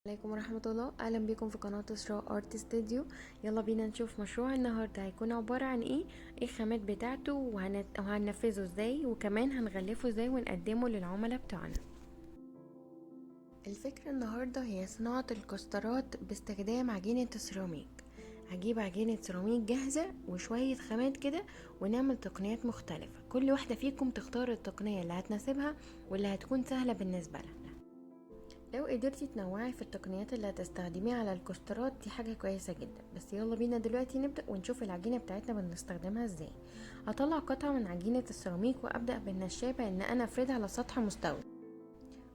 عليكم ورحمة الله. أهلا بكم في قناة إسراء آرت ستوديو. يلا بينا نشوف مشروع النهاردة هيكون عبارة عن ايه الخامات بتاعته وهننفذه ازاي، وكمان هنغلفه ازاي ونقدمه للعملاء بتوعنا. الفكرة النهاردة هي صناعة الكسترات باستخدام عجينة السيراميك. هجيب عجينة سيراميك جاهزة وشوية خامات كده، ونعمل تقنيات مختلفة. كل واحدة فيكم تختار التقنية اللي هتناسبها واللي هتكون سهلة بالنسبة لها. لو قدرتي تنوعي في التقنيات اللي هتستخدميها على الكسترات دي حاجة كويسة جدا. بس يلا بينا دلوقتي نبدأ ونشوف العجينة بتاعتنا بنستخدمها ازاي. هطلع قطعة من عجينة السيراميك وابدأ بالنشابة ان انا افردها على سطح مستوي،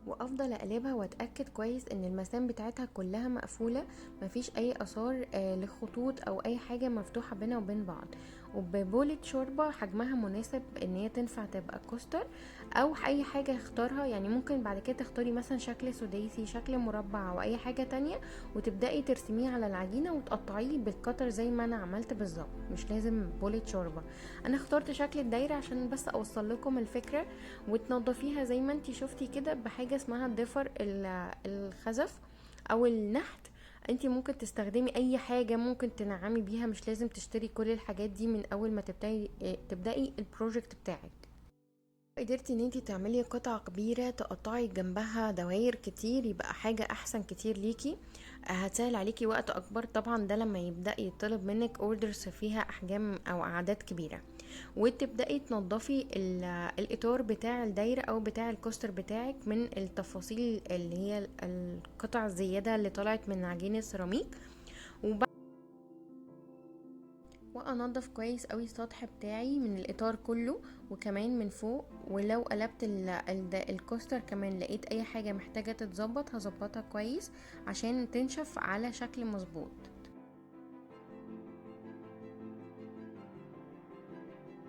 وافضل اقلبها واتاكد كويس ان المسام بتاعتها كلها مقفوله، مفيش اي اثار لخطوط او اي حاجه مفتوحه بينها وبين بعض. وببولة شوربه حجمها مناسب ان هي تنفع تبقى كوستر او اي حاجه اختارها. يعني ممكن بعد كده تختاري مثلا شكل سداسي، شكل مربع، او اي حاجه تانية، وتبداي ترسميه على العجينه وتقطعيه بالقطر زي ما انا عملت بالظبط. مش لازم بولة شوربه. انا اخترت شكل الدايره عشان بس اوصل لكم الفكره. وتنضفيها زي ما انتي شفتي كده بحاجة اسمها الضفر الخزف او النحت. انتي ممكن تستخدمي اي حاجة ممكن تنعمي بيها، مش لازم تشتري كل الحاجات دي من اول ما تبدأي البروجكت بتاعك. قدرتي ان انتي تعملي قطعة كبيرة تقطعي جنبها دواير كتير، يبقى حاجة احسن كتير ليكي. هتسهل عليكي وقت اكبر طبعا، ده لما يبدأ يطلب منك اوردرز فيها احجام او اعداد كبيرة. وتبدأي تنضفي الاطار بتاع الدايرة او بتاع الكوستر بتاعك من التفاصيل اللي هي القطع الزيادة اللي طلعت من عجين السيراميك. وانضف كويس قوي السطح بتاعي من الاطار كله وكمان من فوق. ولو قلبت الكوستر كمان لقيت اي حاجة محتاجة تتظبط هظبطها كويس عشان تنشف على شكل مظبوط.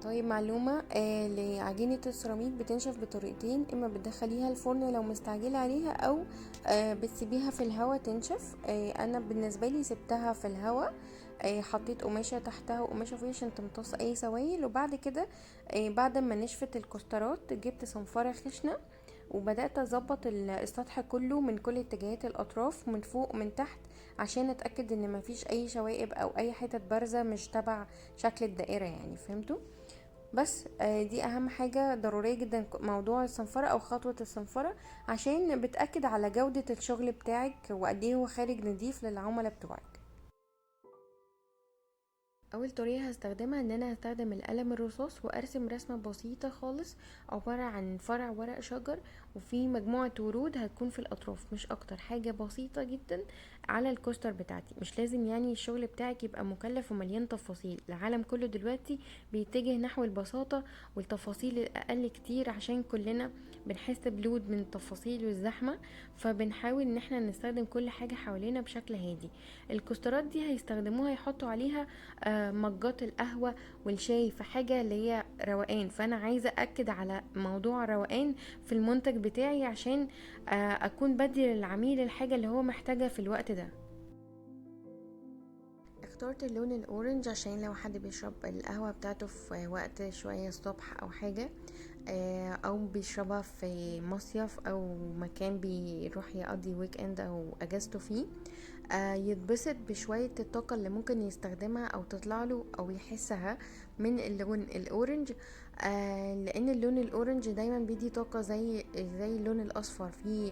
طيب معلومة، لعجينة السيراميك بتنشف بطريقتين: اما بتدخليها الفرن لو مستعجلة عليها، او بتسيبيها في الهواء تنشف. انا بالنسبة لي سبتها في الهواء. حطيت قماشة تحتها وقماشة فوقيها عشان تمتص اي سوائل. وبعد كده بعد ما نشفت الكسترات جبت صنفرة خشنة وبدأت اظبط السطح كله من كل اتجاهات الاطراف، من فوق ومن تحت، عشان اتأكد ان مفيش اي شوائب او اي حتت بارزة مش تبع شكل الدائرة. يعني فهمتوا؟ بس دي اهم حاجة ضرورية جدا، موضوع الصنفرة او خطوة الصنفرة، عشان بتأكد على جودة الشغل بتاعك وقد ايه هو خارج نضيف للعملاء بتوعك. اول طريقه هستخدمها ان انا هستخدم القلم الرصاص وارسم رسمه بسيطه خالص عباره عن فرع ورق شجر وفي مجموعه ورود هتكون في الاطراف، مش اكتر. حاجه بسيطه جدا على الكوستر بتاعتي. مش لازم يعني الشغل بتاعك يبقى مكلف ومليان تفاصيل. العالم كله دلوقتي بيتجه نحو البساطه والتفاصيل الاقل كتير، عشان كلنا بنحس بلود من التفاصيل والزحمه. فبنحاول ان احنا نستخدم كل حاجه حوالينا بشكل هادي. الكوسترات دي هيستخدموها يحطوا عليها مجات القهوة والشاي، في حاجة اللي هي روقان. فانا عايزة اكد على موضوع روقان في المنتج بتاعي، عشان اكون بدي للعميل الحاجة اللي هو محتاجها في الوقت ده. اخترت اللون الاورنج عشان لو حد بيشرب القهوة بتاعته في وقت شوية الصبح او حاجة، او بيشربها في مصيف او مكان بيروح يقضي ويك اند او اجازته فيه، يتبسط بشوية الطاقة اللي ممكن يستخدمها او تطلع له او يحسها من اللون الاورنج. لان اللون الاورنج دايما بيدي طاقة زي اللون الاصفر، فيه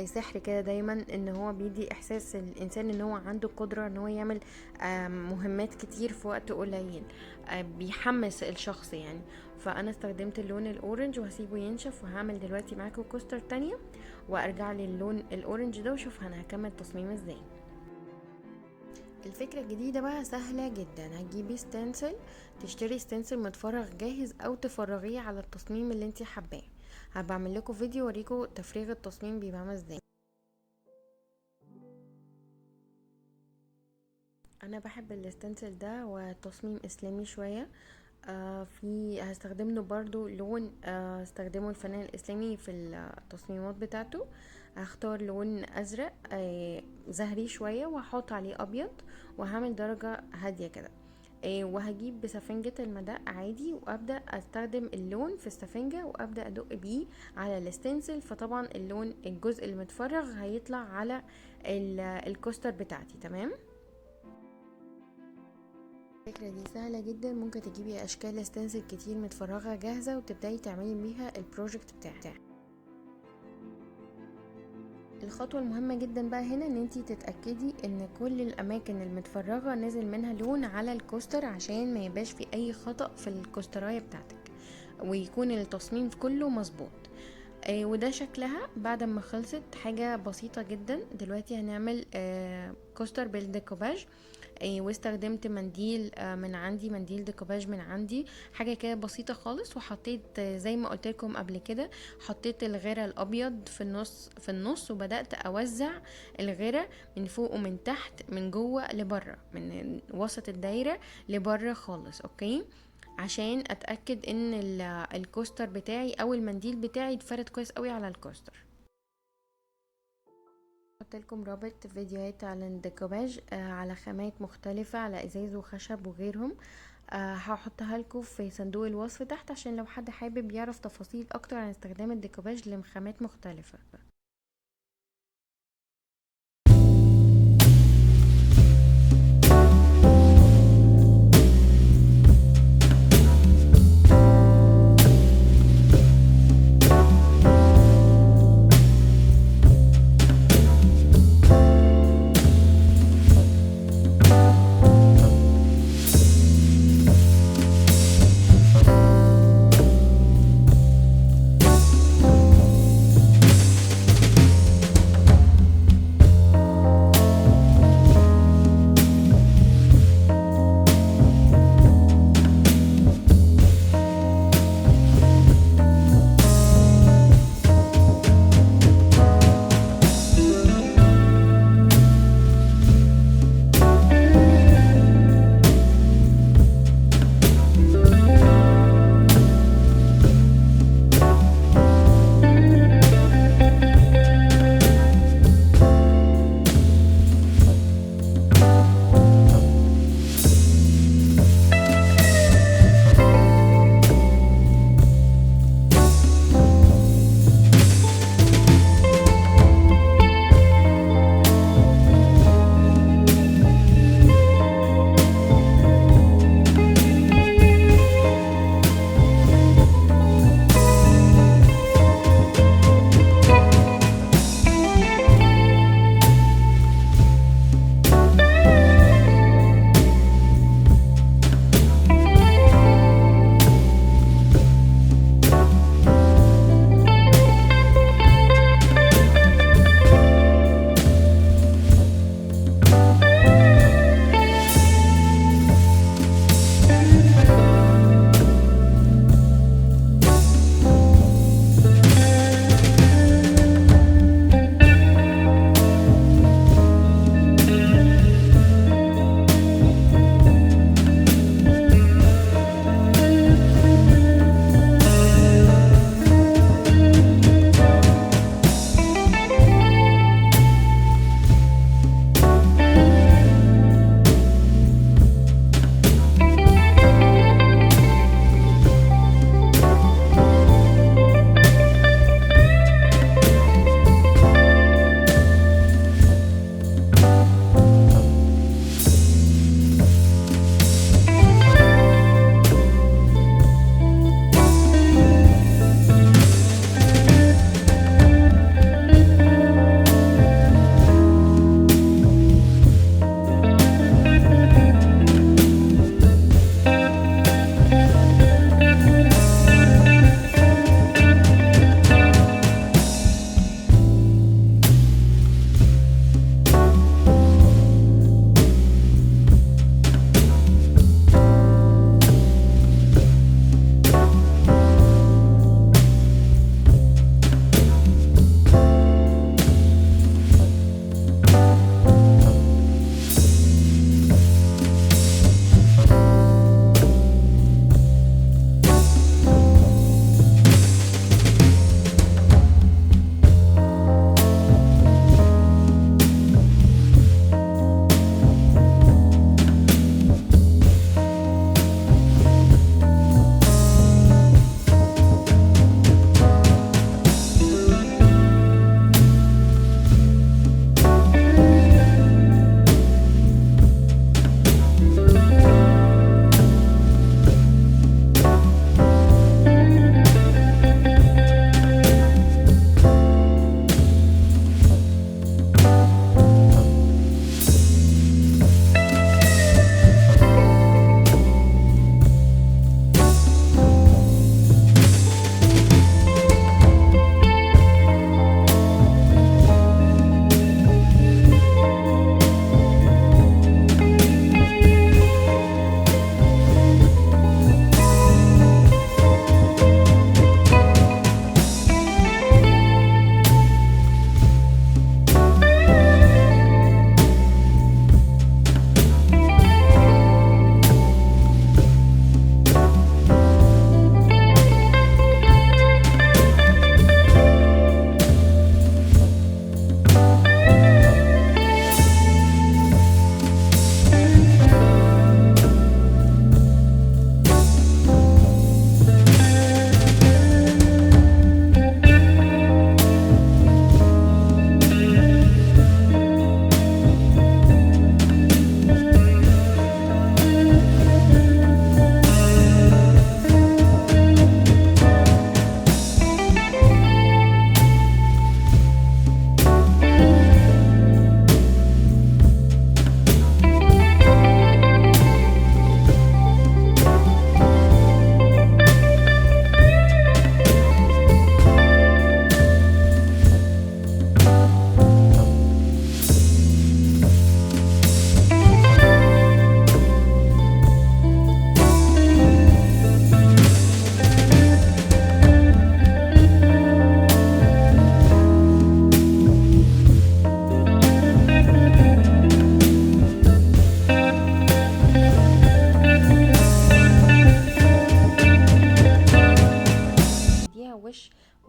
سحر كده دايما، ان هو بيدي احساس الانسان ان هو عنده قدرة ان هو يعمل مهمات كتير في وقت قليل. بيحمس الشخص يعني. فانا استخدمت اللون الاورنج وهسيبه ينشف، وهعمل دلوقتي معاكم كوستر تانية وارجع للون الاورنج ده وشوف انا هكمل تصميم ازاي. الفكرة الجديدة بقى سهلة جدا. هتجيبي ستنسل، تشتري ستنسل متفرغ جاهز او تفرغيه على التصميم اللي انتي حباه. هبعمل لكم فيديو اوريكم تفريغ التصميم بيبقى عامل ازاي. انا بحب الستنسل ده وتصميم اسلامي شوية. في هستخدم له برضو لون استخدمه الفنان الاسلامي في التصميمات بتاعته. هختار لون ازرق زهري شوية وهحط عليه ابيض، وهعمل درجة هادية كده. وهجيب بسفنجة المدق عادي وابدأ استخدم اللون في السفنجة وابدأ ادق بيه على الستنسل. فطبعا اللون الجزء المتفرغ هيطلع على الكوستر بتاعتي. تمام. الفكرة دي سهلة جدا، ممكن تجيبي اشكال ستنسل كتير متفرغة جاهزة وتبدأي تعملي بيها البروجكت بتاعك. الخطوة المهمة جدا بقى هنا ان انتي تتأكدي ان كل الاماكن المتفرغة نزل منها لون على الكوستر عشان ما يبقاش في اي خطأ في الكوستراية بتاعتك ويكون التصميم كله مظبوط. وده شكلها بعد ما خلصت. حاجة بسيطة جدا. دلوقتي هنعمل كوستر بالديكوباج. واستخدمت منديل من عندي، منديل ديكوباج من عندي، حاجه كده بسيطه خالص. وحطيت زي ما قلت لكم قبل كده، حطيت الغيره الابيض في النص وبدات اوزع الغيره من فوق ومن تحت، من جوه لبره، من وسط الدايره لبره خالص. اوكي، عشان اتاكد ان الكوستر بتاعي او المنديل بتاعي اتفرد كويس قوي على الكوستر. احط لكم رابط فيديوهات على الديكوباج على خامات مختلفة، على ازاز وخشب وغيرهم. هحطها لكم في صندوق الوصف تحت عشان لو حد حابب يعرف تفاصيل اكتر عن استخدام الديكوباج لخامات مختلفة.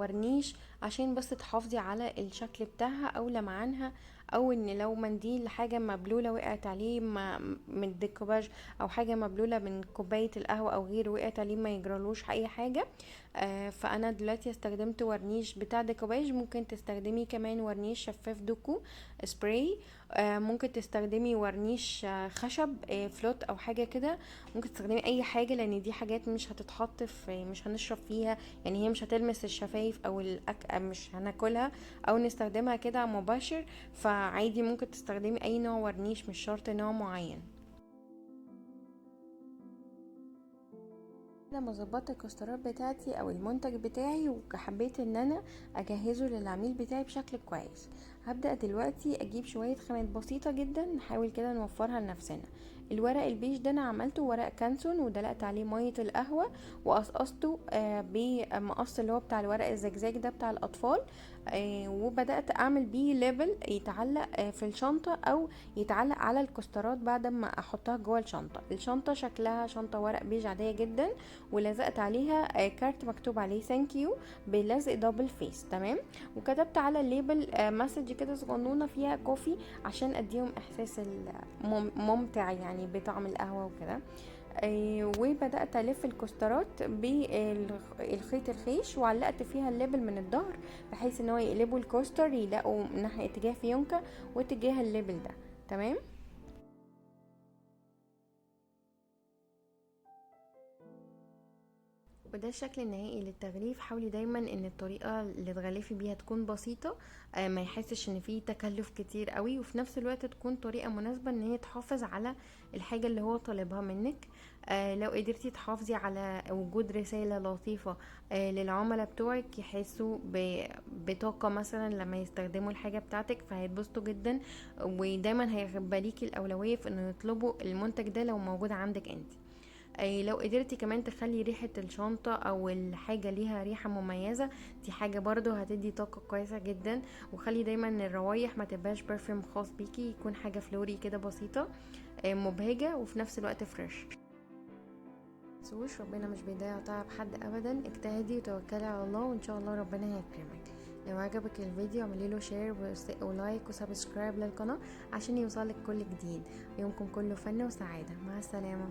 ورنيش عشان بس تحافظي على الشكل بتاعها او لمعانها، او ان لو منديل حاجه مبلوله وقعت عليه من الديكوباج، او حاجه مبلوله من كوبايه القهوه او غيره وقعت عليه ما يجرالوش اي حاجه. فانا دلوقتي استخدمت ورنيش بتاع ديكوباج. ممكن تستخدمي كمان ورنيش شفاف دوكو سبراي. ممكن تستخدمي ورنيش خشب فلوت او حاجه كده. ممكن تستخدمي اي حاجه، لان دي حاجات مش هتتحط في، مش هنشرب فيها، يعني هي مش هتلمس الشفايف او مش هناكلها او نستخدمها كده مباشر. فعادي ممكن تستخدمي اي نوع ورنيش، مش شرط نوع معين. لما ظبطت الكسترات بتاعتي او المنتج بتاعي وحبيت ان انا اجهزه للعميل بتاعي بشكل كويس، هبدأ دلوقتي اجيب شوية خامات بسيطة جدا نحاول كده نوفرها لنفسنا. الورق البيج ده انا عملته ورق كانسون ودلقت عليه مية القهوة وقصقصته بمقص اللي هو بتاع الورق الزجزاج ده بتاع الاطفال. وبدأت اعمل بيه ليبل يتعلق في الشنطة او يتعلق على الكسترات بعد ما احطها جوه الشنطة. الشنطة شكلها شنطة ورق بيج عادية جدا، ولزقت عليها كارت مكتوب عليه ثانك يو بلزق دبل فيس. تمام. وكتبت على الليبل مسج كده صغنونه فيها كوفي عشان اديهم احساس ممتع يعني بطعم القهوه وكده. وبدات الف الكسترات بالخيط الخيش وعلقت فيها الليبل من الظهر، بحيث ان هو يقلبوا الكوستر يلاقوا من ناحيه اتجاه فيونكة واتجاه الليبل ده. تمام. وده الشكل النهائي للتغليف. حاولي دايما ان الطريقة اللي تغلفي بيها تكون بسيطة، ما يحسش ان فيه تكلف كتير قوي، وفي نفس الوقت تكون طريقة مناسبة ان هي تحافظ على الحاجة اللي هو طالبها منك. لو قدرتي تحافظي على وجود رسالة لطيفة للعملاء بتوعك يحسوا بطاقة مثلا لما يستخدموا الحاجة بتاعتك، فهيتبسطوا جدا، ودايما هيبقى ليكي الأولوية في انه يطلبوا المنتج ده لو موجود عندك انت. اي لو قدرتي كمان تخلي ريحة الشنطة او الحاجة ليها ريحة مميزة، دي حاجة برضو هتدي طاقة كويسة جدا. وخلي دايما الروايح ما تبقاش برفيوم خاص بيكي، يكون حاجة فلوري كده بسيطة مبهجة وفي نفس الوقت فريش. متنسوش ربنا مش بيضيع تعب حد ابدا. اجتهدي وتوكلي على الله وان شاء الله ربنا هيكرمك. لو عجبك الفيديو اعملي له شير ولايك وسبسكرايب للقناة عشان يوصلك كل جديد. يومكم كله فن وسعادة. مع السلامة.